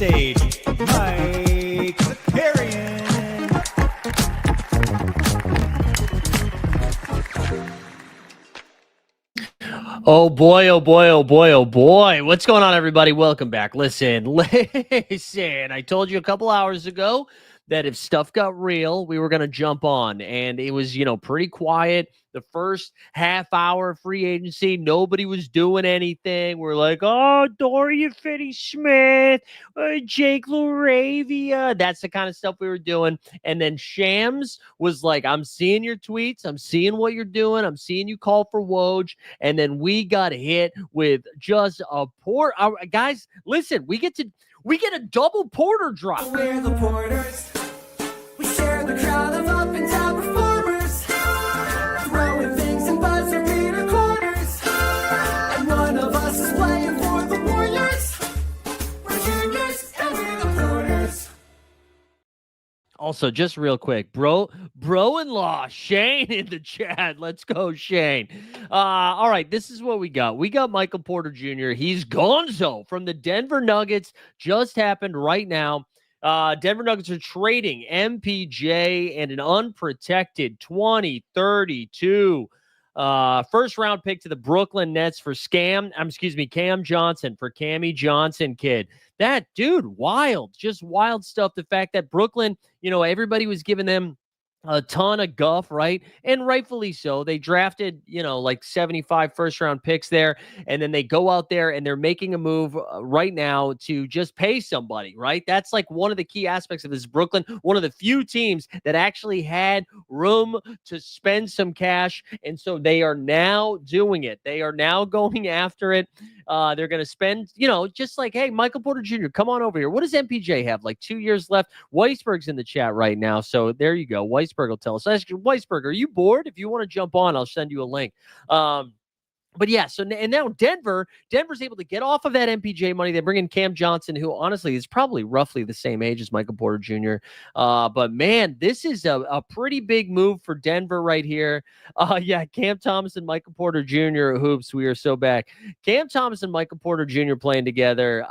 stage, Mike Zakarian. Oh boy, oh boy, oh boy, oh boy. What's going on, everybody? Welcome back. Listen, I told you a couple hours ago that if stuff got real, we were going to jump on. And it was, pretty quiet. The first half hour of free agency, nobody was doing anything. We're like, oh, Dorian Finney-Smith, Jake Laravia. That's the kind of stuff we were doing. And then Shams was like, I'm seeing your tweets. I'm seeing what you're doing. I'm seeing you call for Woj. And then we got hit with just a guys, listen, we get a double Porter drop. We're the Porters. We share the crowd of up and down performers. Throwing things in buzzer beater corners. And one of us is playing for the Warriors. We're juniors and we're the Porters. Also, just real quick, bro-in-law Shane in the chat. Let's go, Shane. All right, this is what we got. We got Michael Porter Jr. He's gonzo from the Denver Nuggets. Just happened right now. Denver Nuggets are trading MPJ and an unprotected 2032 first round pick to the Brooklyn Nets for Cam Johnson, for Cammy Johnson, kid. That dude, wild, just wild stuff. The fact that Brooklyn, everybody was giving them a ton of guff, right? And rightfully so. They drafted, like 75 first-round picks there, and then they go out there and they're making a move right now to just pay somebody, right? That's like one of the key aspects of this. Brooklyn, one of the few teams that actually had room to spend some cash, and so they are now doing it. They are now going after it. They're going to spend, just like, hey, Michael Porter Jr., come on over here. What does MPJ have? Like 2 years left? Weisberg's in the chat right now, so there you go. Weisberg will tell us. Weisberg, are you bored? If you want to jump on, I'll send you a link. But yeah, and now Denver's able to get off of that MPJ money. They bring in Cam Johnson, who honestly is probably roughly the same age as Michael Porter Jr. But man, this is a pretty big move for Denver right here. Yeah, Cam Thomas and Michael Porter Jr. hoops. We are so back. Cam Thomas and Michael Porter Jr. playing together.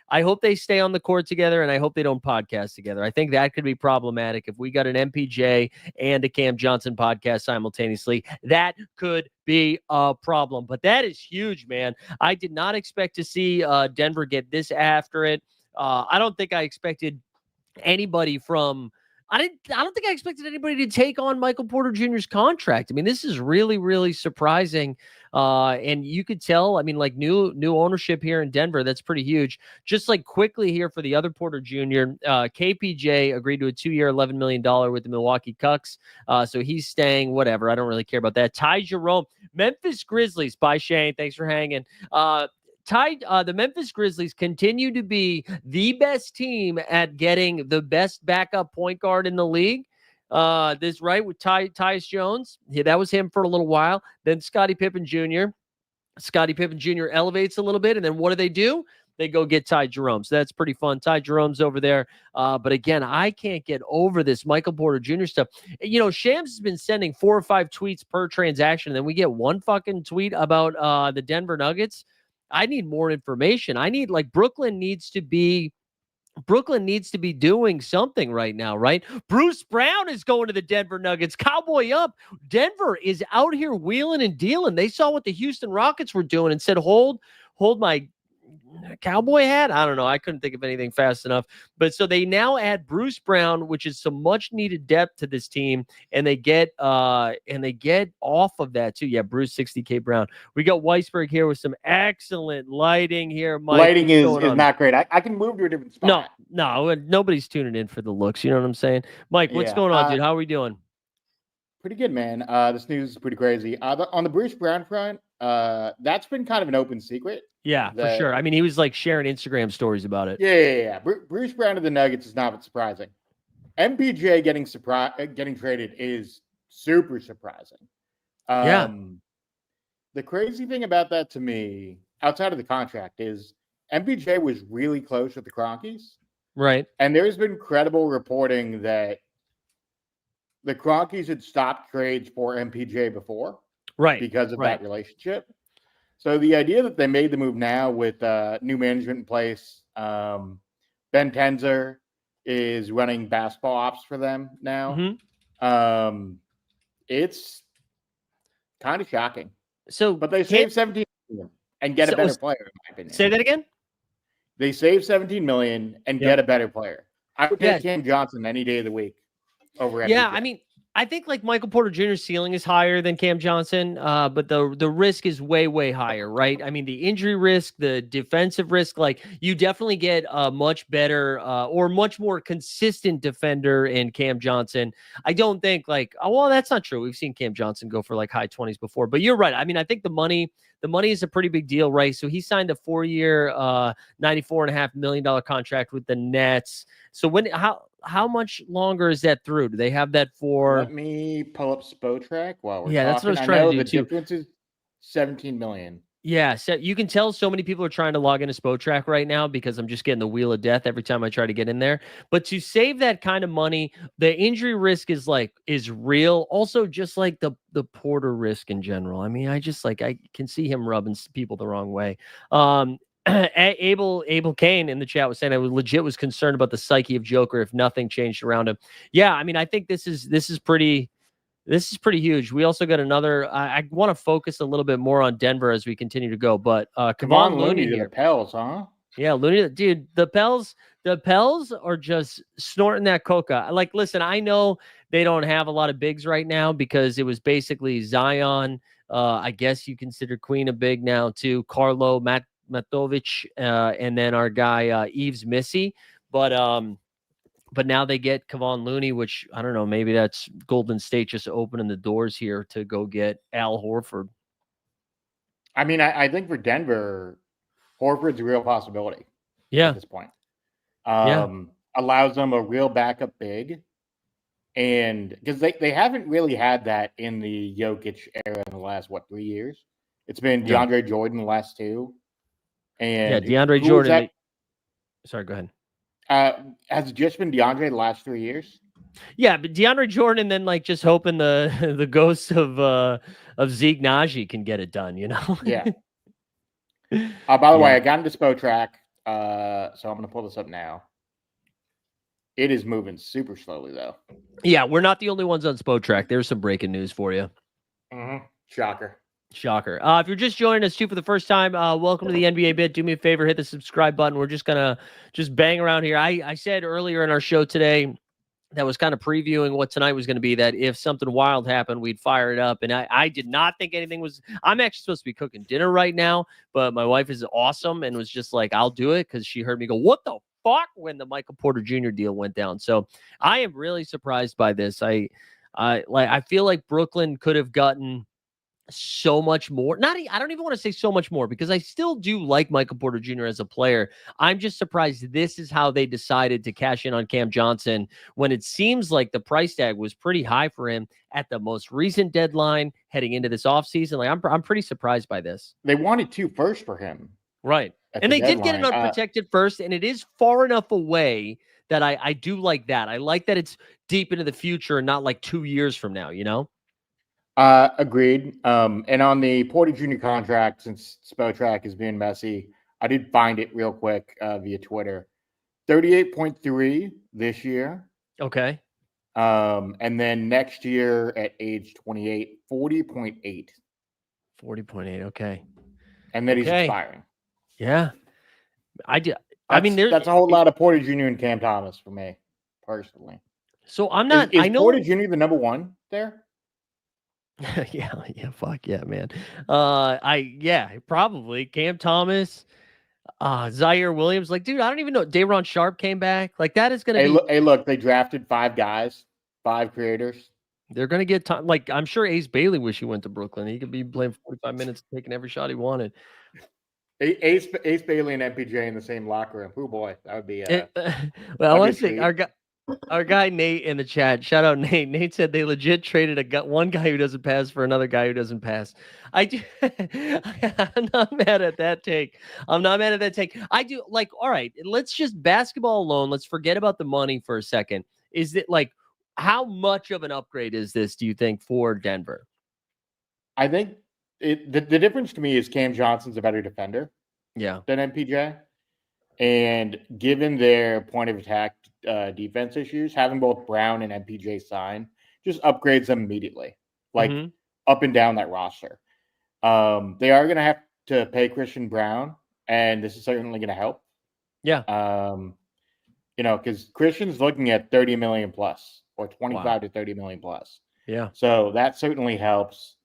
I hope they stay on the court together, and I hope they don't podcast together. I think that could be problematic. If we got an MPJ and a Cam Johnson podcast simultaneously, that could be a problem. But that is huge, man. I did not expect to see Denver get this after it. I don't think I expected anybody from I don't think I expected anybody to take on Michael Porter Jr.'s contract. I mean, this is really, really surprising. And you could tell, I mean, like new ownership here in Denver, that's pretty huge. Just like quickly here for the other Porter Jr., KPJ agreed to a 2-year, $11 million with the Milwaukee Bucks. So he's staying, whatever. I don't really care about that. Ty Jerome, Memphis Grizzlies. Bye, Shane. Thanks for hanging. The Memphis Grizzlies continue to be the best team at getting the best backup point guard in the league. This right with Tyus Jones. Yeah, that was him for a little while. Then Scottie Pippen Jr. Scottie Pippen Jr. elevates a little bit, and then what do? They go get Ty Jerome. So that's pretty fun. Ty Jerome's over there. But again, I can't get over this Michael Porter Jr. stuff. Shams has been sending 4 or 5 tweets per transaction, and then we get one fucking tweet about the Denver Nuggets. I need more information. I need, like, Brooklyn needs to be doing something right now, right? Bruce Brown is going to the Denver Nuggets. Cowboy up. Denver is out here wheeling and dealing. They saw what the Houston Rockets were doing and said, hold my cowboy hat. I don't know. I couldn't think of anything fast enough. But so they now add Bruce Brown, which is some much needed depth to this team, and they get off of that too. Yeah, Bruce 60K Brown. We got Weisberg here with some excellent lighting here. Mike, lighting is not great. I can move to a different spot. No, nobody's tuning in for the looks. You know what I'm saying? Mike, what's going on, dude? How are we doing? Pretty good, man. This news is pretty crazy. On the Bruce Brown front, that's been kind of an open secret. Yeah, for sure. I mean, he was like sharing Instagram stories about it. Yeah. Bruce Brown to the Nuggets is not surprising. MPJ getting traded is super surprising. The crazy thing about that to me, outside of the contract, is MPJ was really close with the Cronkies. Right. And there's been credible reporting that the Cronkies had stopped trades for MPJ before. Right. Because of that relationship. So the idea that they made the move now with new management in place, Ben Tenzer is running basketball ops for them now. It's kind of shocking. So, But they saved 17 million and get a better player, in my opinion. Say that again? They saved 17 million and get a better player. I would take Cam Johnson any day of the week over MPJ. Yeah, I mean, I think like Michael Porter Jr.'s ceiling is higher than Cam Johnson, but the risk is way, way higher, right? I mean, the injury risk, the defensive risk, like you definitely get a much better or much more consistent defender in Cam Johnson. I don't think like, oh, well, that's not true. We've seen Cam Johnson go for like high 20s before, but you're right. I mean, I think the money is a pretty big deal, right? So he signed a 4-year, $94.5 million contract with the Nets. So how much longer is that through? Do they have that for? Let me pull up Spotrac while we're talking. That's what I was trying to do too. The difference is 17 million. Yeah, so you can tell so many people are trying to log into Spotrac right now because I'm just getting the wheel of death every time I try to get in there. But to save that kind of money, the injury risk is real. Also, just like the Porter risk in general. I mean, I can see him rubbing people the wrong way. Abel Kane in the chat was saying I was concerned about the psyche of Joker if nothing changed around him. Yeah, I mean, I think this is pretty huge. We also got another. I want to focus a little bit more on Denver as we continue to go. But Kevon Looney to the Pels, huh? Yeah, Looney, dude. The Pels are just snorting that coca. Like, listen, I know they don't have a lot of bigs right now because it was basically Zion. I guess you consider Queen a big now too. Carlo Matovic, and then our guy Yves Missy. But now they get Kevon Looney, which I don't know, maybe that's Golden State just opening the doors here to go get Al Horford. I mean, I think for Denver, Horford's a real possibility. Yeah. At this point. Allows them a real backup big. And because they haven't really had that in the Jokic era in the last, 3 years? It's been DeAndre Jordan the last 2. And DeAndre Jordan. Sorry, go ahead. Has it just been DeAndre the last 3 years? Yeah, but DeAndre Jordan, then like just hoping the ghost of Zeke Naji can get it done, you know? Yeah. By the way, I got into Spotrac, so I'm going to pull this up now. It is moving super slowly, though. Yeah, we're not the only ones on Spotrac. There's some breaking news for you. Shocker. If you're just joining us too for the first time, welcome to the NBA Bit. Do me a favor, hit the subscribe button. We're just gonna bang around here. I said earlier in our show today that was kind of previewing what tonight was going to be, that if something wild happened, we'd fire it up. And I did not think anything was. I'm actually supposed to be cooking dinner right now, but my wife is awesome and was just like, I'll do it, because she heard me go, "What the fuck?" when the Michael Porter Jr. deal went down. So I am really surprised by this. I feel like Brooklyn could have gotten so much more. I don't even want to say so much more, because I still do like Michael Porter Jr. as a player. I'm just surprised this is how they decided to cash in on Cam Johnson when it seems like the price tag was pretty high for him at the most recent deadline heading into this offseason. Like, I'm pretty surprised by this. They wanted 2 firsts for him. Right. And they did get an unprotected first, and it is far enough away that I do like that. I like that it's deep into the future and not like 2 years from now, you know? Agreed. And on the Porter Jr. contract, since Spotrac is being messy, I did find it real quick via Twitter. 38.3 this year. Okay. And then next year at age 28, 40.8. 40.8. Okay. And then he's expiring. Yeah. That's a whole lot of Porter Jr. and Cam Thomas for me, personally. So I'm not. Is Porter Jr. the number 1 there? yeah, fuck yeah, man. Probably Cam Thomas, Zaire Williams. Like, dude, I don't even know. Day'Ron Sharp came back. Like, that is gonna be. Look, they drafted 5 guys, 5 creators. They're gonna get time. Like, I'm sure Ace Bailey wish he went to Brooklyn. He could be playing 45 minutes, taking every shot he wanted. Ace Bailey and MPJ in the same locker room. Oh boy, that would be. Well, I want to say our guy Nate in the chat. Shout out Nate. Nate said they legit traded one guy who doesn't pass for another guy who doesn't pass. I'm not mad at that take. I do like. All right, let's just basketball alone. Let's forget about the money for a second. Is it like, how much of an upgrade is this, do you think, for Denver? I think the difference to me is Cam Johnson's a better defender Yeah. than MPJ. And given their point of attack defense issues, having both Brown and MPJ sign just upgrades them immediately, like up and down that roster. They are going to have to pay Christian Brown, and this is certainly going to help. Yeah. Because Christian's looking at 30 million plus or 25 to 30 million plus. Yeah. So that certainly helps.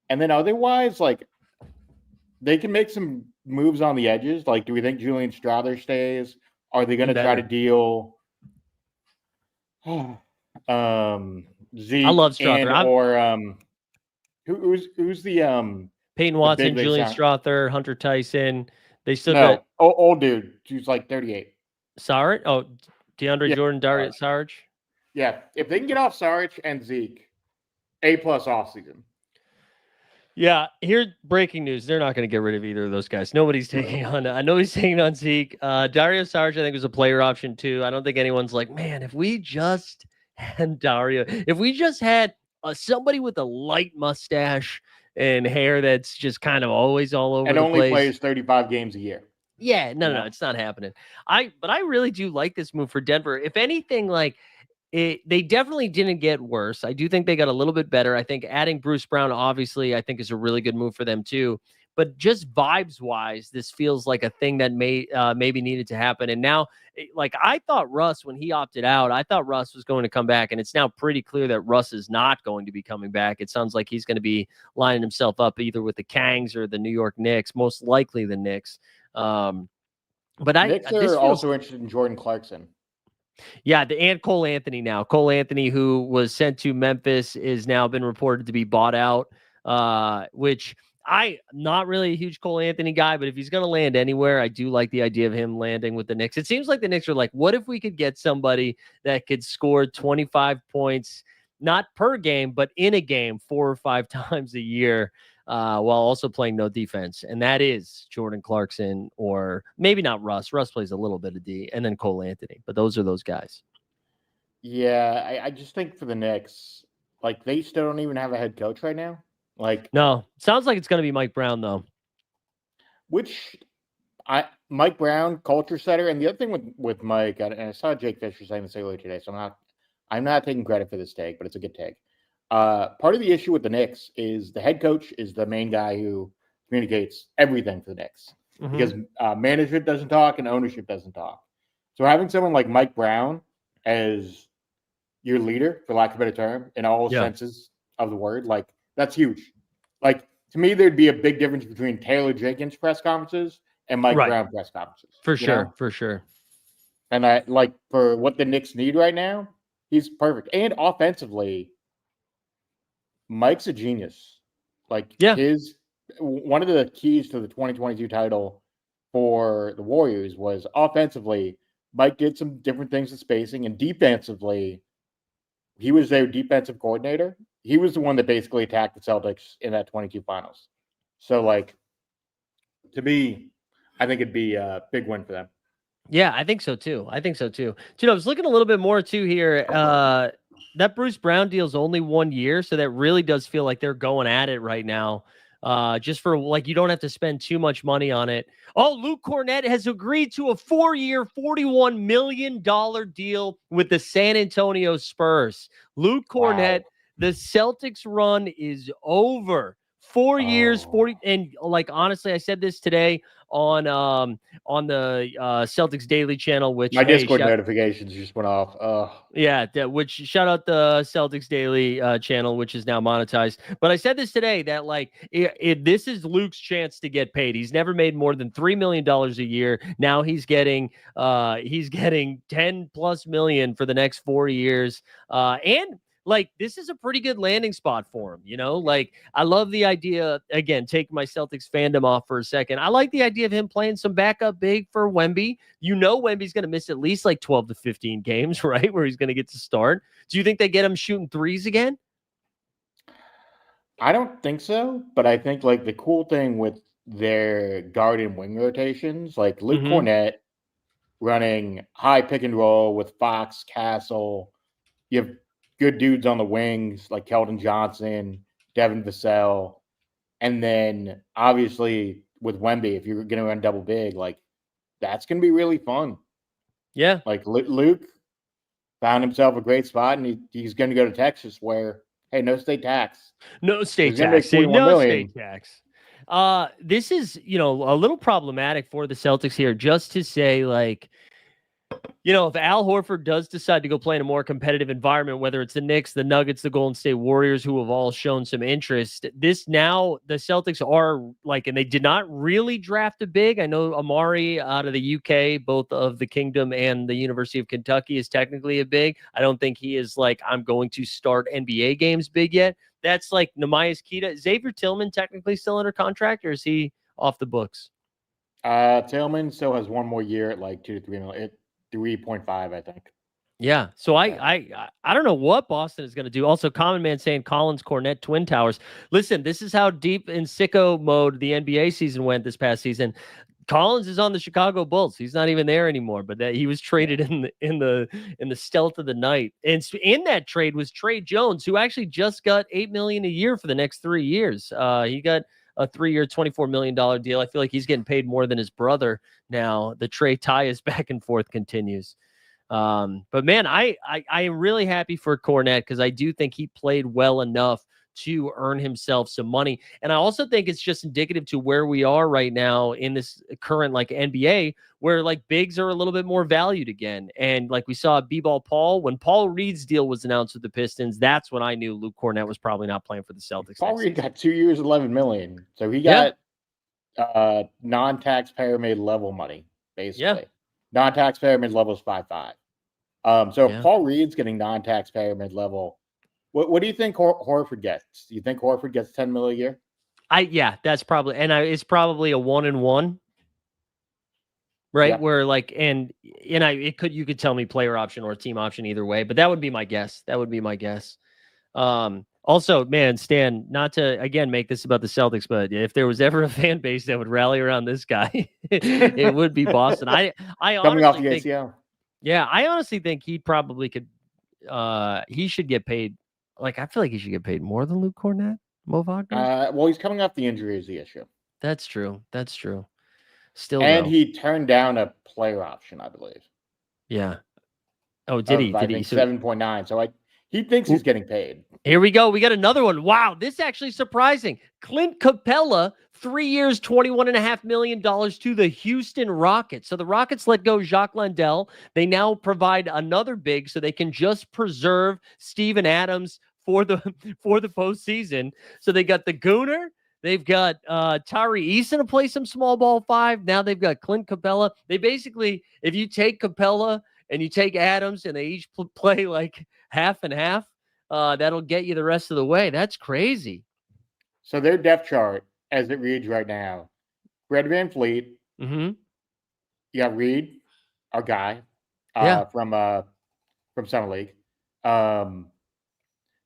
And then otherwise, like, they can make some moves on the edges. Like, do we think Julian Strawther stays? Are they going to try to deal Zeke? I love Strawther. Or who's the Peyton Watson, Julian Strawther, Hunter Tyson. They still got old dude who's like 38. Saric? Oh, DeAndre Jordan, Darius Saric? Yeah. If they can get off Saric and Zeke, A+ offseason. Yeah, here's breaking news. They're not going to get rid of either of those guys. Nobody's taking on. I know he's taking on Zeke. Dario Saric, I think, was a player option too. I don't think anyone's like, man, if we just had Dario, if we just had somebody with a light mustache and hair that's just kind of always all over and the only place. plays 35 games a year. Yeah, no, it's not happening. But I really do like this move for Denver. If anything, like. They definitely didn't get worse. I do think they got a little bit better. I think adding Bruce Brown, obviously, I think is a really good move for them too. But just vibes-wise, this feels like a thing that maybe needed to happen. And now, like I thought Russ, when he opted out, I thought Russ was going to come back. And it's now pretty clear that Russ is not going to be coming back. It sounds like he's going to be lining himself up either with the Kangs or the New York Knicks, most likely the Knicks. But Knicks are also interested in Jordan Clarkson. Yeah, and Cole Anthony now. Cole Anthony, who was sent to Memphis, is now been reported to be bought out, which I'm not really a huge Cole Anthony guy, but if he's going to land anywhere, I do like the idea of him landing with the Knicks. It seems like the Knicks are like, what if we could get somebody that could score 25 points, not per game, but in a game 4 or 5 times a year, while also playing no defense. And that is Jordan Clarkson, or maybe not Russ. Russ plays a little bit of D, and then Cole Anthony. But those are those guys. Yeah, I just think for the Knicks, like, they still don't even have a head coach right now. Like, no, sounds like it's going to be Mike Brown, though. Mike Brown, culture setter. And the other thing with Mike, and I saw Jake Fisher saying this earlier today, so I'm not taking credit for this take, but it's a good take. Part of the issue with the Knicks is the head coach is the main guy who communicates everything for the Knicks because management doesn't talk and ownership doesn't talk. So having someone like Mike Brown as your leader, for lack of a better term, in all senses of the word, like, that's huge. Like, to me, there'd be a big difference between Taylor Jenkins press conferences and Mike Brown press conferences. For sure. And for what the Knicks need right now, he's perfect. And offensively, Mike's a genius. Like, one of the keys to the 2022 title for the Warriors was offensively, Mike did some different things with spacing, and defensively, he was their defensive coordinator. He was the one that basically attacked the Celtics in that 22 finals. So, like, to me, I think it'd be a big win for them. Yeah, I think so too. Dude, I was looking a little bit more too here. That Bruce Brown deal is only 1 year, so that really does feel like they're going at it right now. Just for, like, you don't have to spend too much money on it. Oh, Luke Kornet has agreed to a 4-year, $41 million deal with the San Antonio Spurs. Luke Kornet, the Celtics run is over. 4 years, 40, and, like, honestly, I said this today on the Celtics Daily channel, which my Discord notifications just went off. Yeah, which shout out the Celtics Daily channel, which is now monetized. But I said this today that, like, this is Luke's chance to get paid. He's never made more than $3 million a year. Now he's getting 10+ million for the next 4 years, and, like, this is a pretty good landing spot for him, you know? Like, I love the idea, again, taking my Celtics fandom off for a second. I like the idea of him playing some backup big for Wemby. You know Wemby's going to miss at least, like, 12 to 15 games, right, where he's going to get to start. Do you think they get him shooting threes again? I don't think so, but I think, like, the cool thing with their guard and wing rotations, like Luke Kornet running high pick and roll with Fox, Castle, you have good dudes on the wings like Keldon Johnson, Devin Vassell, And then obviously with Wemby, if you're going to run double big, like that's going to be really fun. Yeah. Like Luke found himself a great spot, and he's going to go to Texas where, hey, no state tax. No state He's gonna make tax. 41 No million. state tax. This is, a little problematic for the Celtics here, just to say, like, if Al Horford does decide to go play in a more competitive environment, whether it's the Knicks, the Nuggets, the Golden State Warriors, who have all shown some interest, now the Celtics are like, and they did not really draft a big. I know Amari out of the UK, both of the Kingdom and the University of Kentucky, is technically a big. I don't think he is like, I'm going to start NBA games big yet. That's like Nehemiah Kita. Xavier Tillman technically still under contract, or is he off the books? Tillman still has one more year at like 2 to 3 million. 3.5, I think. Yeah. So I don't know what Boston is going to do. Also, Common Man saying Collins, Kornet, Twin Towers. Listen, this is how deep in sicko mode the NBA season went this past season. Collins is on the Chicago Bulls. He's not even there anymore, but that he was traded in the stealth of the night. And in that trade was Trey Jones, who actually just got $8 million a year for the next 3 years. He got a 3-year, $24 million deal. I feel like he's getting paid more than his brother now. The Trey Tyus back and forth continues. But man, I am really happy for Kornet, because I do think he played well enough to earn himself some money. And I also think it's just indicative to where we are right now in this current like NBA, where like bigs are a little bit more valued again. And like we saw B-Ball Paul, when Paul Reed's deal was announced with the Pistons, that's when I knew Luke Kornet was probably not playing for the Celtics. Paul Reed got 2 years, 11 million. So he got non-taxpayer made level money, basically. Yeah. Non-taxpayer mid level is 5.5. So if Paul Reed's getting non-taxpayer mid level, what do you think Horford gets? Do you think Horford gets 10 million a year? That's probably, and it's probably a 1-and-1, right? Yeah. Where like, you could tell me player option or team option either way, but that would be my guess. Also, man, Stan, not to again make this about the Celtics, but if there was ever a fan base that would rally around this guy, it would be Boston. I Coming off the think, ACL. Yeah, I honestly think he probably could. He should get paid. Like, I feel like he should get paid more than Luke Kornet, Mo Wagner. Well, he's coming off the injury is the issue. That's true. Still, and though, he turned down a player option, I believe. Yeah. Oh, did he? I think 7.9. So he thinks he's getting paid. Here we go. We got another one. Wow, this is actually surprising. Clint Capela, 3 years, $21.5 million to the Houston Rockets. So the Rockets let go Jacques Landell. They now provide another big so they can just preserve Steven Adams for the postseason. So they got the Gooner. They've got Tyree Eason to play some small ball 5. Now they've got Clint Capela. They basically, if you take Capela and you take Adams and they each play like half and half, that'll get you the rest of the way. That's crazy. So their depth chart, as it reads right now, Fred VanVleet. Mm-hmm. You got Reed, our guy, from Summer League.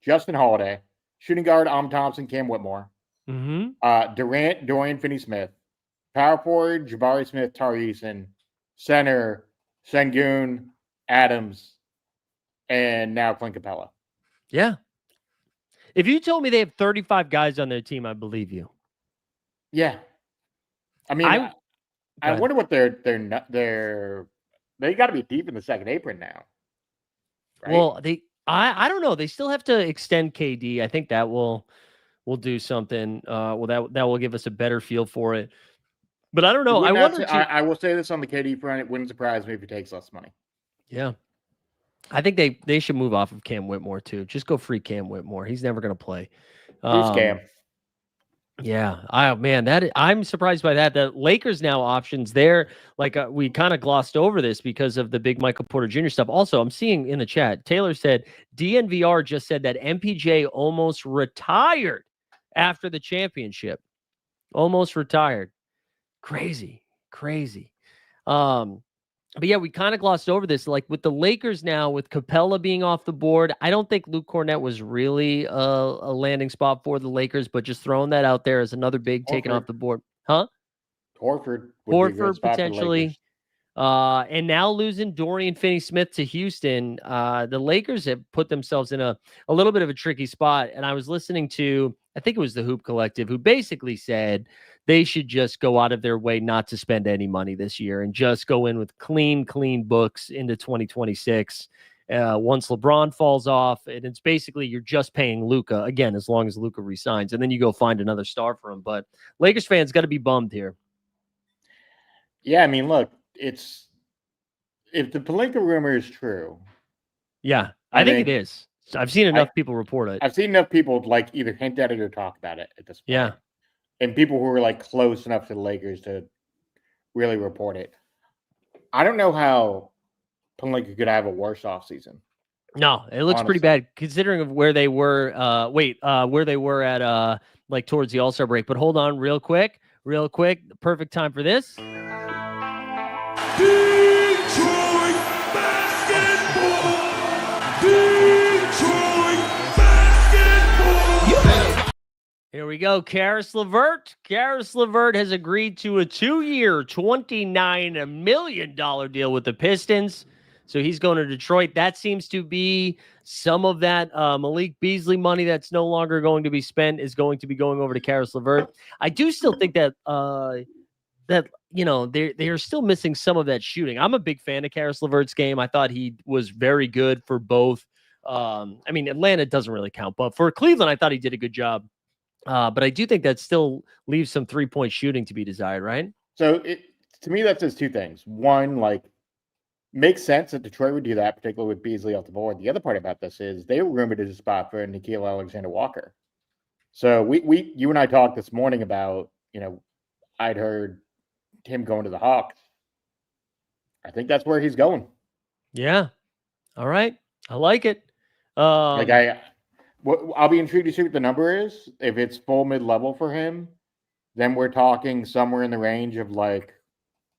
Justin Holiday, shooting guard Thompson, Cam Whitmore. Mm-hmm. Durant, Dorian Finney-Smith. Power forward, Jabari Smith, Tari Eason. Center, Sengun, Adams, and now Clint Capela. Yeah. If you told me they have 35 guys on their team, I believe you. Yeah. I mean, I wonder what they got to be deep in the second apron now. Right? Well, I don't know. They still have to extend KD. I think that will do something. That will give us a better feel for it. But I don't know. I will say this on the KD front. It wouldn't surprise me if he takes less money. Yeah. I think they should move off of Cam Whitmore too. Just go free Cam Whitmore. He's never going to play. Who's Cam? Yeah. I'm surprised by that. The Lakers now options there. Like we kind of glossed over this because of the big Michael Porter Jr. stuff. Also, I'm seeing in the chat, Taylor said DNVR just said that MPJ almost retired after the championship. Almost retired. Crazy. But yeah, we kind of glossed over this. Like with the Lakers now, with Capela being off the board, I don't think Luke Kornet was really a landing spot for the Lakers, but just throwing that out there as another big taken off the board. Huh? Horford potentially. And now losing Dorian Finney-Smith to Houston, the Lakers have put themselves in a little bit of a tricky spot. And I was listening to I think it was the Hoop Collective, who basically said they should just go out of their way not to spend any money this year and just go in with clean books into 2026. Once LeBron falls off, and it's basically you're just paying Luka again, as long as Luka resigns, and then you go find another star for him. But Lakers fans got to be bummed here. Yeah, I mean, look, if the Pelinka rumor is true. Yeah, I think it is. I've seen enough people report it. I've seen enough people like either hint at it or talk about it at this point. Yeah. And people who are like close enough to the Lakers to really report it. I don't know how Pelinka could have a worse offseason. No, it looks pretty bad considering of where they were. Where they were at like towards the All-Star break. But hold on, real quick. The perfect time for this. Detroit basketball. Detroit basketball. Here we go. Caris LeVert. Caris LeVert has agreed to a 2-year, $29 million deal with the Pistons. So he's going to Detroit. That seems to be some of that Malik Beasley money that's no longer going to be spent is going to be going over to Caris LeVert. I do still think that they are still missing some of that shooting. I'm a big fan of Caris LeVert's game. I thought he was very good for both. Atlanta doesn't really count, but for Cleveland, I thought he did a good job. But I do think that still leaves some 3-point shooting to be desired, right? So to me, that says two things. One, like, makes sense that Detroit would do that, particularly with Beasley off the board. The other part about this is they were rumored as a spot for Nickeil Alexander-Walker. So you and I talked this morning about, I'd heard him going to the Hawks. I think that's where he's going. Yeah. All right. I like it. I'll be intrigued to see what the number is. If it's full mid-level for him, then we're talking somewhere in the range of like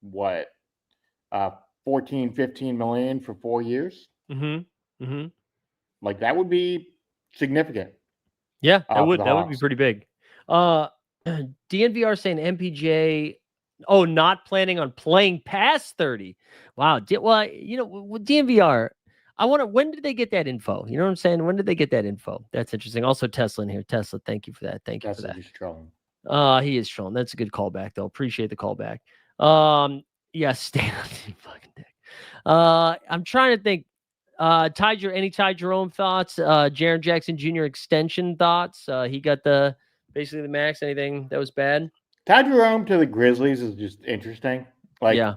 what, 14, 15 million for 4 years. Like that would be significant. Yeah, that would be pretty big. DNVR saying MPJ, not planning on playing past 30. Wow. DNVR, when did they get that info? You know what I'm saying? When did they get that info? That's interesting. Also, Tesla in here. Tesla, thank you for that. Thank you for that. He's trolling. He is trolling. That's a good callback, though. Appreciate the callback. Yeah, stay on the fucking dick. I'm trying to think. Any Ty Jerome thoughts? Jaren Jackson Jr. extension thoughts? He got basically the max. Anything that was bad? Ty Jerome to the Grizzlies is just interesting. Like, yeah.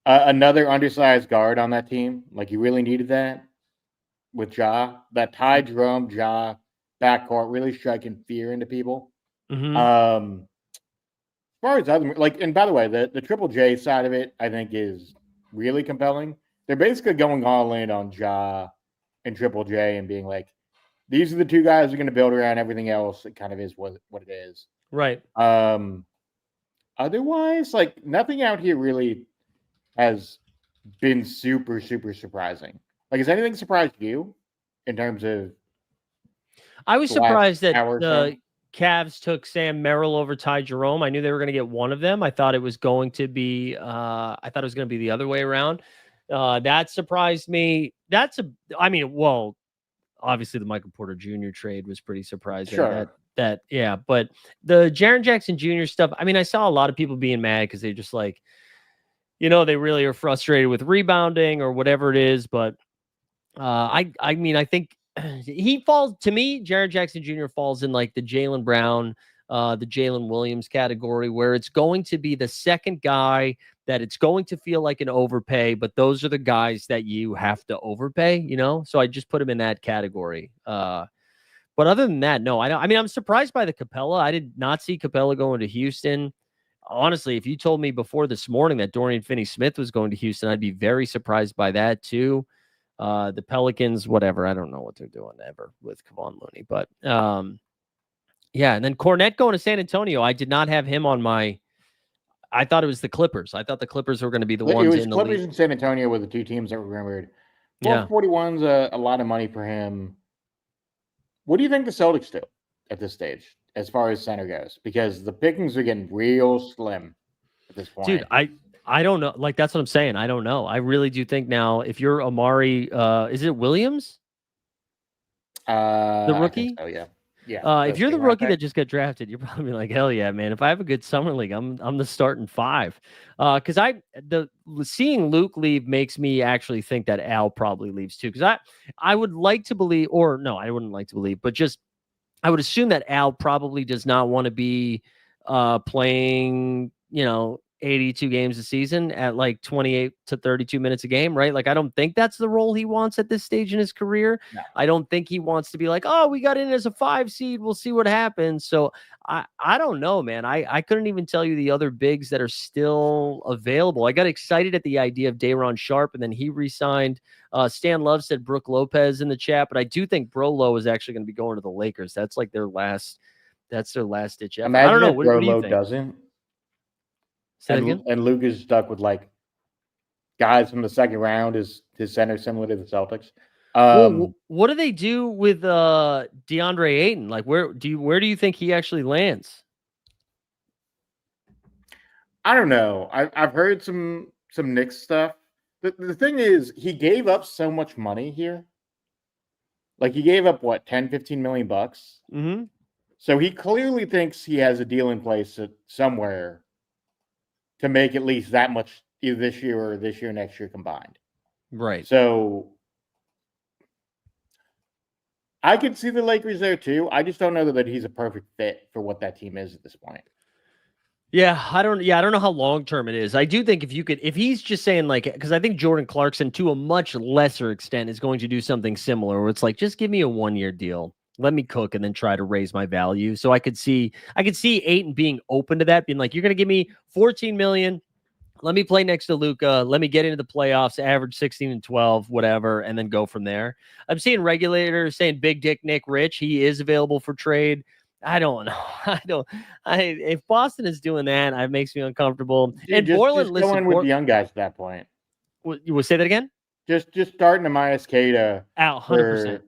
Another undersized guard on that team. Like, you really needed that with Ja. That Ty Jerome, Ja backcourt really striking fear into people. Mm-hmm. As far as other, and by the way, the Triple J side of it, I think, is really compelling. They're basically going all in on Ja and Triple J and being like, these are the two guys who are going to build around everything else. It kind of is what it is. Right. Otherwise, like, nothing out here really has been super, super surprising. Like, has anything surprised you in terms of? I was surprised that the Cavs took Sam Merrill over Ty Jerome. I knew they were going to get one of them. I thought it was going to be. The other way around. That surprised me. Obviously the Michael Porter Jr. trade was pretty surprising. Sure. But the Jaren Jackson Jr. stuff. I mean, I saw a lot of people being mad because they just like. They really are frustrated with rebounding or whatever it is. But I think he falls to me. Jaren Jackson Jr. falls in like the Jaylen Brown, the Jalen Williams category, where it's going to be the second guy that it's going to feel like an overpay. But those are the guys that you have to overpay, So I just put him in that category. But other than that, no, I'm surprised by the Capela. I did not see Capela going to Houston. Honestly, if you told me before this morning that Dorian Finney-Smith was going to Houston, I'd be very surprised by that too. The Pelicans, whatever. I don't know what they're doing ever with Kevon Looney. But, and then Kornet going to San Antonio. I did not have him on my – I thought it was the Clippers. I thought the Clippers were going to be the ones in the league. Clippers and San Antonio were the two teams that were rumored. 41's a lot of money for him. What do you think the Celtics do at this stage? As far as center goes, because the pickings are getting real slim at this point. Dude, I don't know. Like, that's what I'm saying. I don't know. I really do think now, if you're Amari, is it Williams? The rookie? Oh, yeah. Yeah. If you're the rookie that just got drafted, you're probably like, hell yeah, man. If I have a good summer league, I'm the starting five. Because seeing Luke leave makes me actually think that Al probably leaves too. Because I would like to believe, or no, I wouldn't like to believe, but just I would assume that Al probably does not want to be playing, 82 games a season at like 28 to 32 minutes a game, right? Like, I don't think that's the role he wants at this stage in his career. No. I don't think he wants to be like, oh, we got in as a 5 seed. We'll see what happens. So I don't know, man. I couldn't even tell you the other bigs that are still available. I got excited at the idea of Day'Ron Sharpe, and then he re-signed. Stan Love said Brook Lopez in the chat, but I do think Brolo is actually going to be going to the Lakers. That's like their last ditch effort. Imagine I don't know. if What do you Brolo think? doesn't. Say that again? And Luke is stuck with like guys from the second round as his center, similar to the Celtics. Well, what do they do with DeAndre Ayton? Like, where do you think he actually lands? I don't know. I've heard some Knicks stuff. The thing is, he gave up so much money here. Like, he gave up what, 10, 15 million bucks? Mm-hmm. So he clearly thinks he has a deal in place somewhere to make at least that much either this year or next year combined. Right. So I could see the Lakers there too. I just don't know that he's a perfect fit for what that team is at this point. Yeah, I don't know how long term it is. I do think if he's just saying like, because I think Jordan Clarkson to a much lesser extent is going to do something similar where it's like, just give me a 1-year deal. Let me cook and then try to raise my value. So I could see Ayton being open to that, being like, you're going to give me 14 million. Let me play next to Luka. Let me get into the playoffs, average 16 and 12, whatever, and then go from there. I'm seeing regulators saying Big Dick Nick Rich. He is available for trade. I don't know. If Boston is doing that, it makes me uncomfortable. Dude, and Borland, just going with the young guys at that point. You will say that again? Just starting a Myers Kata out 100%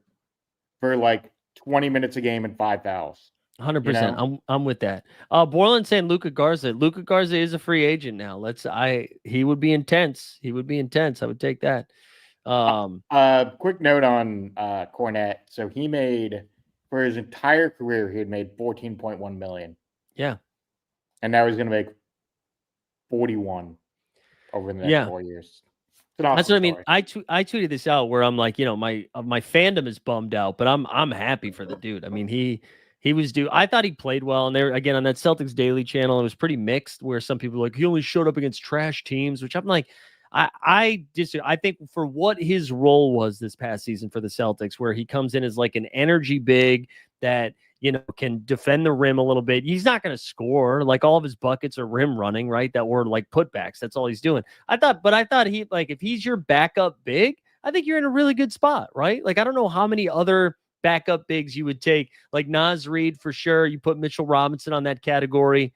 for like 20 minutes a game and 5 fouls. 100%. I'm with that. Borland saying Luka Garza. Luka Garza is a free agent now. He would be intense. I would take that. Quick note on Kornet. So he made, for his entire career, he had made 14.1 million. Yeah. And now he's going to make 41 over the next 4 years. Awesome. That's what I mean. I tweeted this out where I'm like, my fandom is bummed out, but I'm happy for the dude. I mean, he was due. I thought he played well. And there again on that Celtics Daily channel, it was pretty mixed where some people were like, he only showed up against trash teams, which I'm like, I think for what his role was this past season for the Celtics, where he comes in as like an energy big that, can defend the rim a little bit. He's not going to score. Like all of his buckets are rim running, right? That were like putbacks. That's all he's doing. I thought he, like, if he's your backup big, I think you're in a really good spot, right? Like, I don't know how many other backup bigs you would take, like Naz Reid for sure. You put Mitchell Robinson on that category.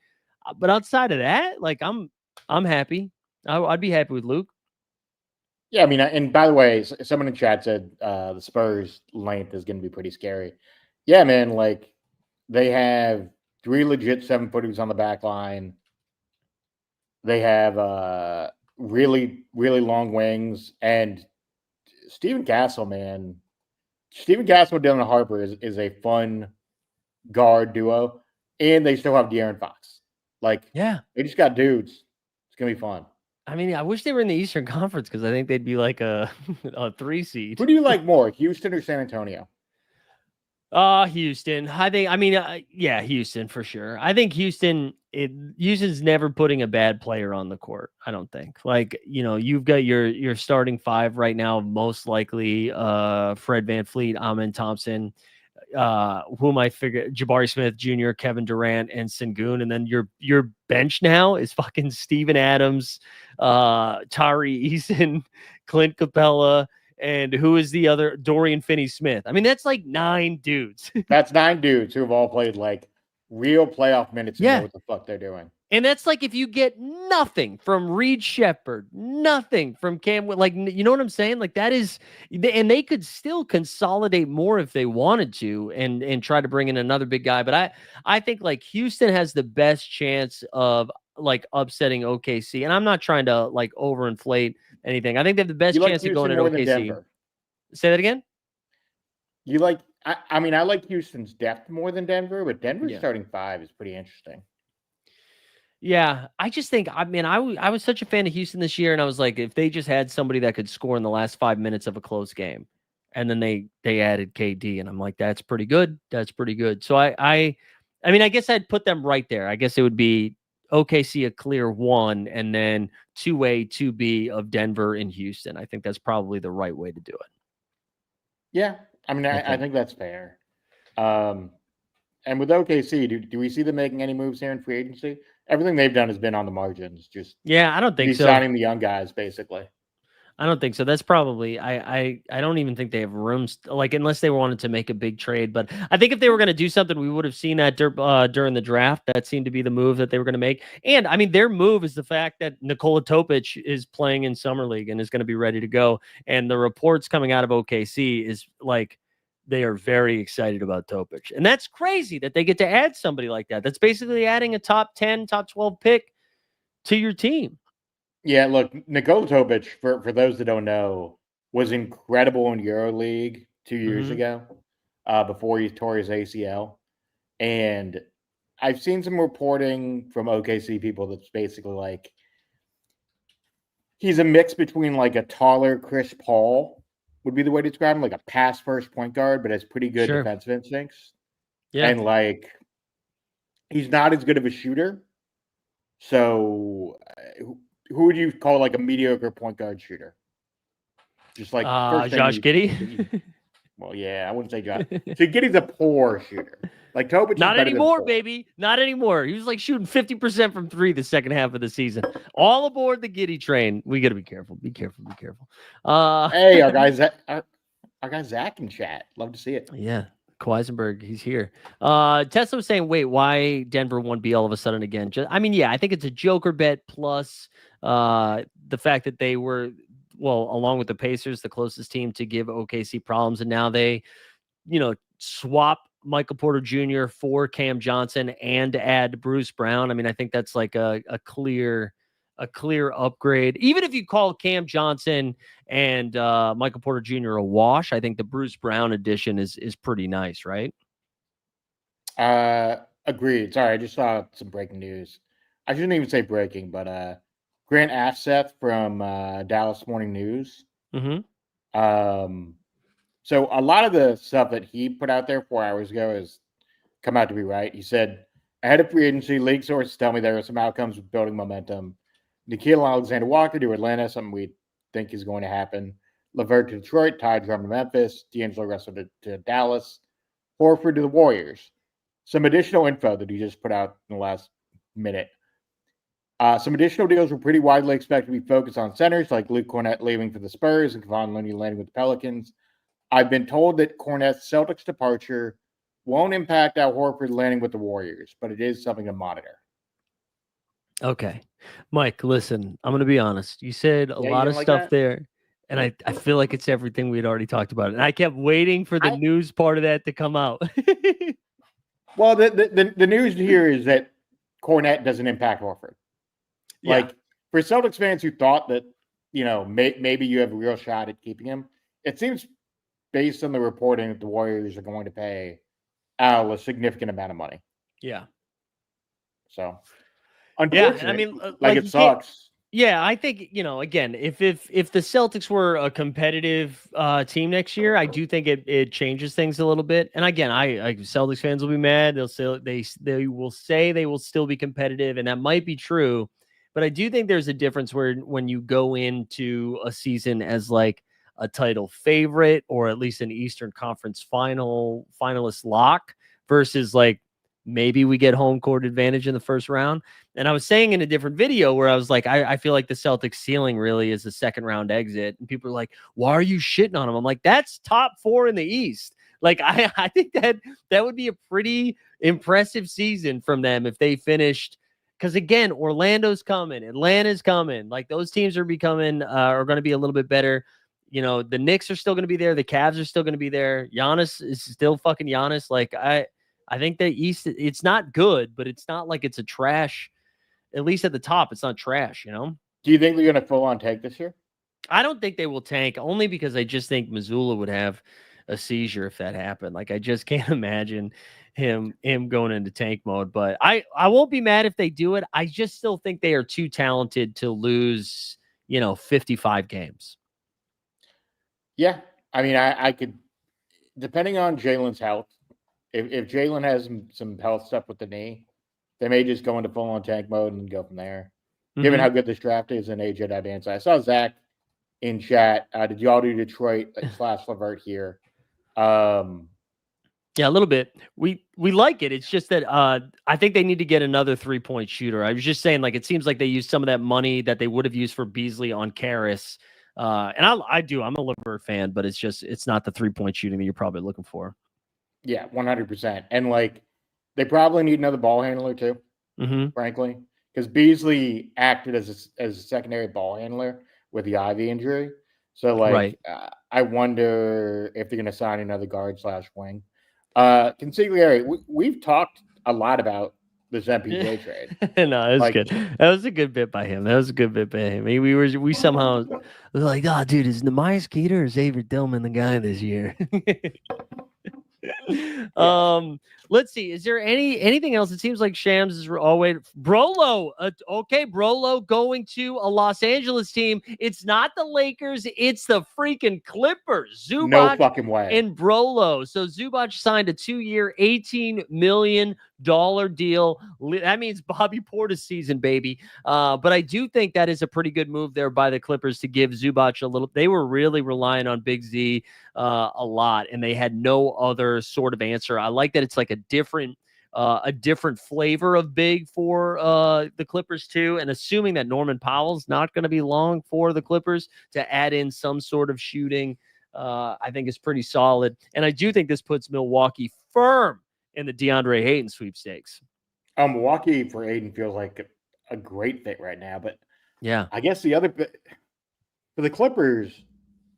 But outside of that, like I'm happy. I'd be happy with Luke. Yeah, I mean, and by the way, someone in chat said the Spurs length is going to be pretty scary. Yeah, man, like they have 3 legit 7-footers on the back line. They have really, really long wings. And Steven Castle, man. Steven Castle and Dylan Harper is a fun guard duo. And they still have De'Aaron Fox. Like, yeah, they just got dudes. It's going to be fun. I mean, I wish they were in the Eastern Conference because I think they'd be like a 3 seed. Who do you like more, Houston or San Antonio? Houston. Yeah, Houston for sure. I think Houston's never putting a bad player on the court. I don't think. Like, you've got your starting 5 right now, most likely Fred VanVleet, Amen Thompson, whom I figure Jabari Smith Jr., Kevin Durant, and Sengun, and then your bench now is fucking Steven Adams, Tari Eason, Clint Capela. And who is the other? Dorian Finney-Smith. I mean, that's like 9 dudes. That's 9 dudes who have all played like real playoff minutes and know what the fuck they're doing. And that's like if you get nothing from Reed Shepherd, nothing from Cam, like, you know what I'm saying? Like that is, and they could still consolidate more if they wanted to and try to bring in another big guy. But I think like Houston has the best chance of like upsetting OKC. And I'm not trying to like overinflate anything. I think they have the best chance of going at OKC. Denver? Say that again. You like I mean, I like Houston's depth more than Denver, but Denver's Yeah. starting 5 is pretty interesting. Yeah, I just think, I mean, I was such a fan of Houston this year, and I was like, if they just had somebody that could score in the last 5 minutes of a close game, and then they added KD, and I'm like, that's pretty good. That's pretty good. So I mean, I guess I'd put them right there. I guess it would be OKC a clear 1, and then 2A, 2B of Denver and Houston. I think that's probably the right way to do it. Yeah, I mean, I think that's fair. And with OKC, do we see them making any moves here in free agency? Everything they've done has been on the margins, just Yeah, I don't think so. signing the young guys, basically. I don't think so. That's probably I don't even think they have rooms, like, unless they wanted to make a big trade. But I think if they were going to do something, we would have seen that during the draft. That seemed to be the move that they were going to make. And I mean, their move is the fact that Nikola Topic is playing in summer league and is going to be ready to go. And the reports coming out of OKC is like they are very excited about Topic, and that's crazy that they get to add somebody like that. That's basically adding a top 10, top 12 pick to your team. Yeah, look, Nikola Topic, for those that don't know, was incredible in EuroLeague 2 years ago, before he tore his ACL. And I've seen some reporting from OKC people that's basically like he's a mix between like a taller Chris Paul would be the way to describe him, like a pass first point guard, but has pretty good defensive instincts. Yeah. And like he's not as good of a shooter. So who would you call like a mediocre point guard shooter? Just like Josh Giddey. Well, yeah, I wouldn't say Josh. So Giddey's a poor shooter. Like Topic, not anymore, baby. Not anymore. He was like shooting 50% from 3 the second half of the season. All aboard the Giddey train. We got to be careful. Be careful. Be careful. Hey, our guy Zach in chat. Love to see it. Yeah. Kweissenberg, he's here. Tesla was saying, wait, why Denver won't be all of a sudden again? I mean, yeah, I think it's a joker bet plus the fact that they were, well, along with the Pacers, the closest team to give OKC problems. And now they, swap Michael Porter Jr. for Cam Johnson and add Bruce Brown. I mean, I think that's like a clear upgrade. Even if you call Cam Johnson and Michael Porter Jr. a wash, I think the Bruce Brown addition is pretty nice, right? Agreed. Sorry, I just saw some breaking news. I shouldn't even say breaking, but Grant Afseth from Dallas Morning News. So a lot of the stuff that he put out there 4 hours ago has come out to be right. He said, ahead of free agency, league sources tell me there are some outcomes with building momentum. Nickeil Alexander-Walker to Atlanta, something we think is going to happen. LeVert to Detroit, Ty Drum to Memphis, D'Angelo Russell to Dallas, Horford to the Warriors. Some additional info that he just put out in the last minute. Some additional deals were pretty widely expected to be focused on centers, like Luke Kornet leaving for the Spurs and Kevon Looney landing with the Pelicans. I've been told that Kornet's Celtics departure won't impact Al Horford landing with the Warriors, but it is something to monitor. Okay. Mike, listen, I'm going to be honest. You said a lot of stuff there, and I feel like it's everything we had already talked about. And I kept waiting for the news part of that to come out. Well, the news here is that Kornet doesn't impact Horford. Yeah. Like, for Celtics fans who thought that, maybe you have a real shot at keeping him, it seems based on the reporting that the Warriors are going to pay Al a significant amount of money. Yeah. So, unfortunately, I mean, it sucks. Yeah, I think, again, if the Celtics were a competitive team next year, I do think it changes things a little bit. And again, I Celtics fans will be mad. They'll say they will say they will still be competitive, and that might be true. But I do think there's a difference when you go into a season as like a title favorite or at least an Eastern Conference finalist lock versus like maybe we get home court advantage in the first round. And I was saying in a different video where I was like, I feel like the Celtics ceiling really is a second round exit. And people are like, why are you shitting on them? I'm like, that's top 4 in the East. Like, I think that would be a pretty impressive season from them if they finished. Because again, Orlando's coming, Atlanta's coming. Like those teams are going to be a little bit better. The Knicks are still going to be there. The Cavs are still going to be there. Giannis is still fucking Giannis. Like I think the East, it's not good, but it's not like it's a trash. At least at the top, it's not trash. Do you think they're going to full on tank this year? I don't think they will tank, only because I just think Missoula would have a seizure if that happened. Like I just can't imagine him going into tank mode. But I won't be mad if they do it. I just still think they are too talented to lose, 55 games. Yeah. I mean, I could, depending on Jalen's health, if Jalen has some health stuff with the knee, they may just go into full on tank mode and go from there. Given how good this draft is and AJ Dybans. I saw Zach in chat. Did you all do Detroit / LeVert here? Yeah, a little bit. We like it. It's just that I think they need to get another 3-point shooter. I was just saying, like, it seems like they used some of that money that they would have used for Beasley on Caris. And I do. I'm a LeVert fan, but it's not the 3-point shooting that you're probably looking for. Yeah, 100%. And like, they probably need another ball handler too, frankly, because Beasley acted as a secondary ball handler with the Ivy injury. So like, I wonder if they're going to sign another guard / wing. Consigliere, we've talked a lot about this MPJ trade. No, it was good. That was a good bit by him. We somehow was like, oh, dude, is Nehemiah Skeeter or Xavier Dillman the guy this year? Let's see. Is there anything else? It seems like Shams is always Brolo. Okay, Brolo going to a Los Angeles team. It's not the Lakers. It's the freaking Clippers. Zubac no fucking way. And Brolo. So Zubac signed a 2-year, $18 million deal. That means Bobby Portis season, baby. But I do think that is a pretty good move there by the Clippers to give Zubac a little. They were really relying on Big Z a lot, and they had no other sort of answer. I like that it's like a different flavor of big for the Clippers too. And assuming that Norman Powell's not going to be long for the Clippers, to add in some sort of shooting, I think is pretty solid. And I do think this puts Milwaukee firm in the DeAndre Ayton sweepstakes. Milwaukee for Ayton feels like a great fit right now, but yeah, I guess the other bit for the Clippers,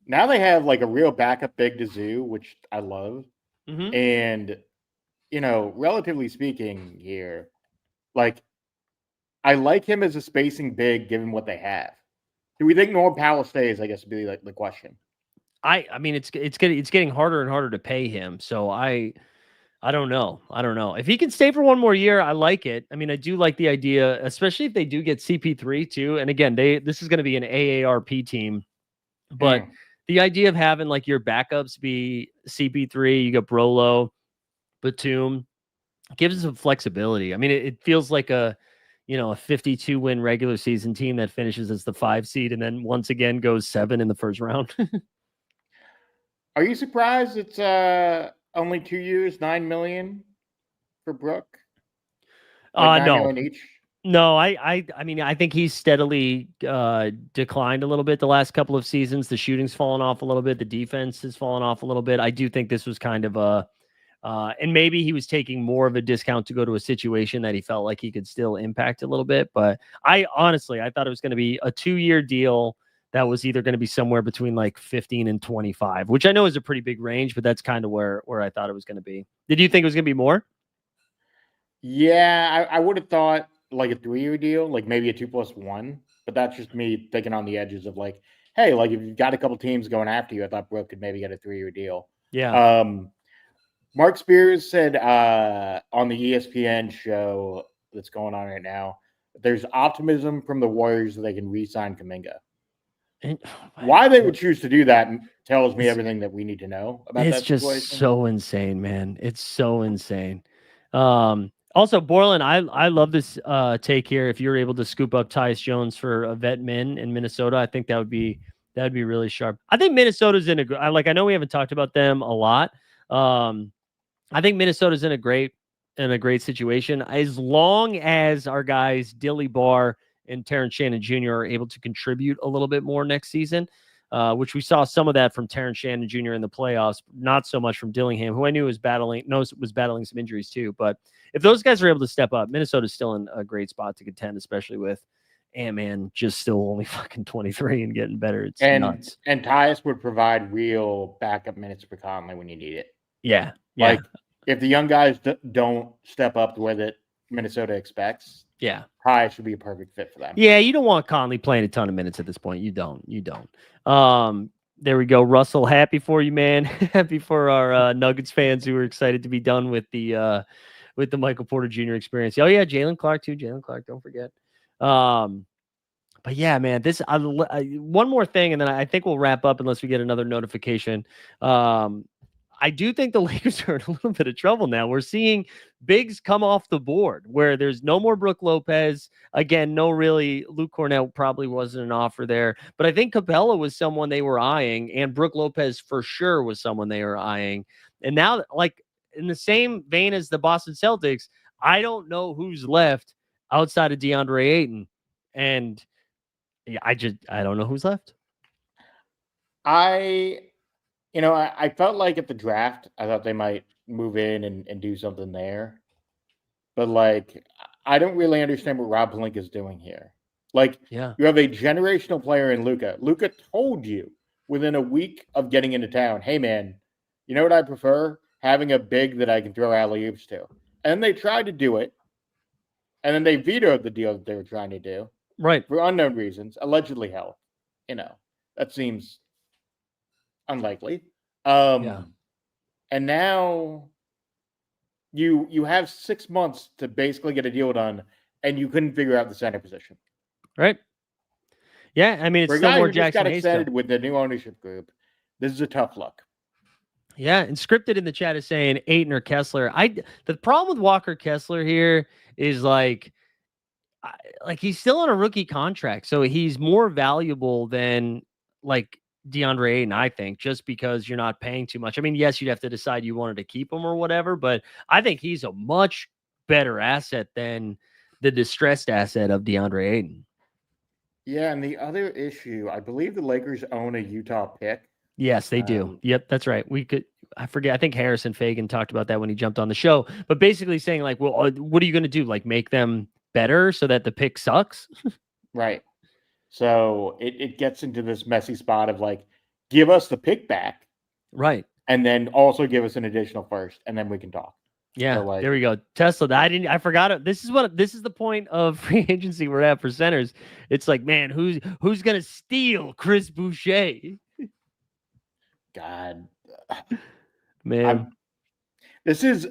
now they have like a real backup big to Zoo, which I love. And, relatively speaking here, like, I like him as a spacing big given what they have. Do we think Norm Powell stays, I guess, would be like the question. I mean, it's getting harder and harder to pay him. So I don't know. If he can stay for one more year, I like it. I mean, I do like the idea, especially if they do get CP3 too. And again, this is going to be an AARP team, but the idea of having like your backups be CP3, you got Brolo, Batum, gives us some flexibility. I mean, it feels like a 52-win regular season team that finishes as the 5 seed and then once again goes 7 in the first round. Are you surprised it's only 2 years, $9 million for Brook? Like $9 million each? No, I mean, I think he's steadily declined a little bit the last couple of seasons. The shooting's fallen off a little bit. The defense has fallen off a little bit. I do think this was kind of and maybe he was taking more of a discount to go to a situation that he felt like he could still impact a little bit. But I thought it was going to be a 2-year deal that was either going to be somewhere between like 15 and 25, which I know is a pretty big range, but that's kind of where I thought it was going to be. Did you think it was going to be more? Yeah, I would have thought like a 3-year deal, like maybe a 2+1, but that's just me thinking on the edges of like, hey, like if you've got a couple teams going after you, I thought Brook could maybe get a 3-year deal. Yeah. Mark Spears said on the ESPN show that's going on right now, there's optimism from the Warriors that they can re-sign Kuminga. Why they would choose to do that tells me everything that we need to know about that situation. It's just so insane, man. It's so insane. Also, Borland, I love this take here. If you're able to scoop up Tyus Jones for a vet min in Minnesota, I think that'd be really sharp. I think Minnesota's I know we haven't talked about them a lot. I think Minnesota's in a great situation as long as our guys Dilly Barr and Terrence Shannon Jr. are able to contribute a little bit more next season, which we saw some of that from Terrence Shannon Jr. in the playoffs, not so much from Dillingham, who I knew was battling some injuries too. But if those guys are able to step up, Minnesota's still in a great spot to contend, especially with Ant-Man just still only fucking 23 and getting better. It's nuts. And Tyus would provide real backup minutes for Conley when you need it. Yeah. Like if the young guys don't step up the way that Minnesota expects, Tyus should be a perfect fit for them. Yeah, you don't want Conley playing a ton of minutes at this point. You don't. There we go. Russell, happy for you, man. Happy for our Nuggets fans who are excited to be done with the Michael Porter Jr. experience. Oh yeah, Jalen Clark too. Jalen Clark, don't forget. But yeah, man, one more thing, and then I think we'll wrap up unless we get another notification. I do think the Lakers are in a little bit of trouble now. We're seeing bigs come off the board where there's no more Brook Lopez. Again, no really. Luke Kornet probably wasn't an offer there. But I think Capela was someone they were eyeing, and Brook Lopez for sure was someone they were eyeing. And now, like in the same vein as the Boston Celtics, I don't know who's left outside of DeAndre Ayton. And yeah, I don't know who's left. I felt like at the draft, I thought they might move in and do something there. But, like, I don't really understand what Rob Pelinka is doing here. Like, Yeah. you have a generational player in Luka. Luka told you within a week of getting into town, hey, man, you know what I prefer? Having a big that I can throw alley-oops to. And they tried to do it. And then they vetoed the deal that they were trying to do. Right. For unknown reasons, allegedly health. That seems unlikely. Yeah. And now you have 6 months to basically get a deal done, and you couldn't figure out the center position. Right. Yeah, I mean, it's For a still guy more who just Jackson got Hayes extended stuff. with the new ownership group, this is a tough look. Yeah, and Scripted in the chat is saying Ayton or Kessler. The problem with Walker Kessler here is like he's still on a rookie contract, so he's more valuable than like DeAndre Ayton, I think, just because you're not paying too much. I mean, yes, you'd have to decide you wanted to keep him or whatever, but I think he's a much better asset than the distressed asset of DeAndre Ayton. Yeah, and the other issue, I believe the Lakers own a Utah pick. Yes, they do. Yep, that's right. I forget. I think Harrison Fagan talked about that when he jumped on the show, but basically saying like, well, what are you going to do? Like make them better so that the pick sucks? Right. So it gets into this messy spot of like, give us the pick back. Right. And then also give us an additional first, and then we can talk. Yeah, so like, there we go. Tesla. I forgot it. This is the point of free agency we're at for centers. It's like, man, who's gonna steal Chris Boucher? God, man, this is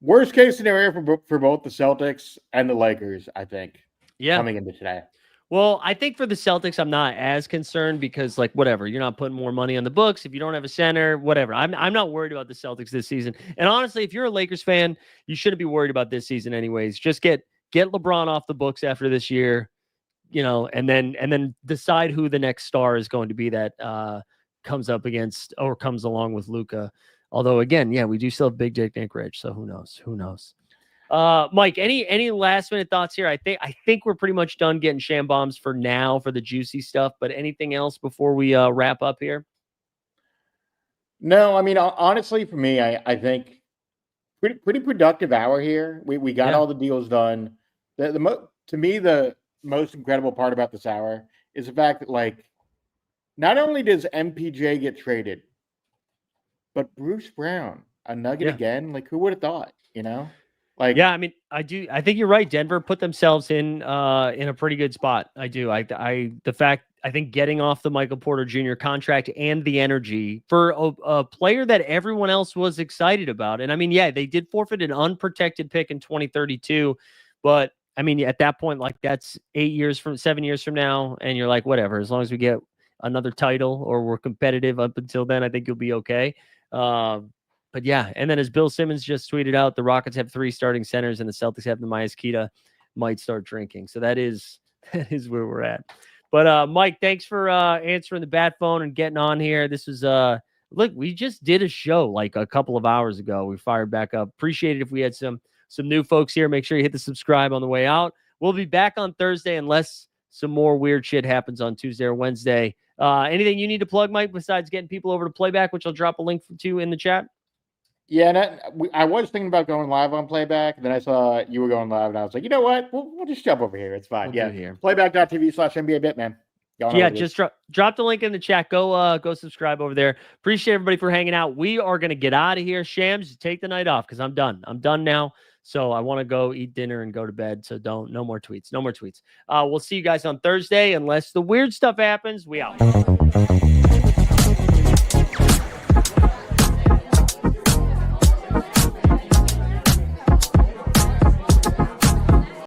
worst case scenario for both the Celtics and the Lakers, I think. Yeah, coming into today. Well, I think for the Celtics, I'm not as concerned because, like, whatever, you're not putting more money on the books. If you don't have a center, whatever. I'm not worried about the Celtics this season. And honestly, if you're a Lakers fan, you shouldn't be worried about this season anyways. Just get LeBron off the books after this year, and then decide who the next star is going to be that comes up against or comes along with Luka. Although, again, yeah, we do still have Big Dick Nick Rich, so who knows? Who knows? Mike, any last minute thoughts here? I think we're pretty much done getting sham bombs for now for the juicy stuff, but anything else before we wrap up here? No, I mean, honestly, for me, I think pretty productive hour here. We got all the deals done. To me, the most incredible part about this hour is the fact that, like, not only does MPJ get traded, but Bruce Brown, a Nugget again. Like, who would have thought, Like, yeah, I mean, I think you're right. Denver put themselves in a pretty good spot. I do. I think getting off the Michael Porter Jr. contract and the energy for a player that everyone else was excited about. And I mean, yeah, they did forfeit an unprotected pick in 2032, but I mean, at that point, like that's 7 years from now, and you're like, whatever, as long as we get another title or we're competitive up until then, I think you'll be okay. But yeah, and then as Bill Simmons just tweeted out, the Rockets have 3 starting centers and the Celtics have the Myers-Kita might start drinking. So that is where we're at. But Mike, thanks for answering the bat phone and getting on here. This was look, we just did a show like a couple of hours ago. We fired back up. Appreciate it if we had some new folks here. Make sure you hit the subscribe on the way out. We'll be back on Thursday unless some more weird shit happens on Tuesday or Wednesday. Anything you need to plug, Mike, besides getting people over to Playback, which I'll drop a link to in the chat? Yeah, and I was thinking about going live on Playback, and then I saw you were going live, and I was like, you know what? We'll just jump over here. It's fine. Playback.tv/NBA-Bitman. Yeah, just drop the link in the chat. Go subscribe over there. Appreciate everybody for hanging out. We are going to get out of here. Shams, take the night off because I'm done. I'm done now. So I want to go eat dinner and go to bed. So no more tweets. No more tweets. We'll see you guys on Thursday. Unless the weird stuff happens, we out.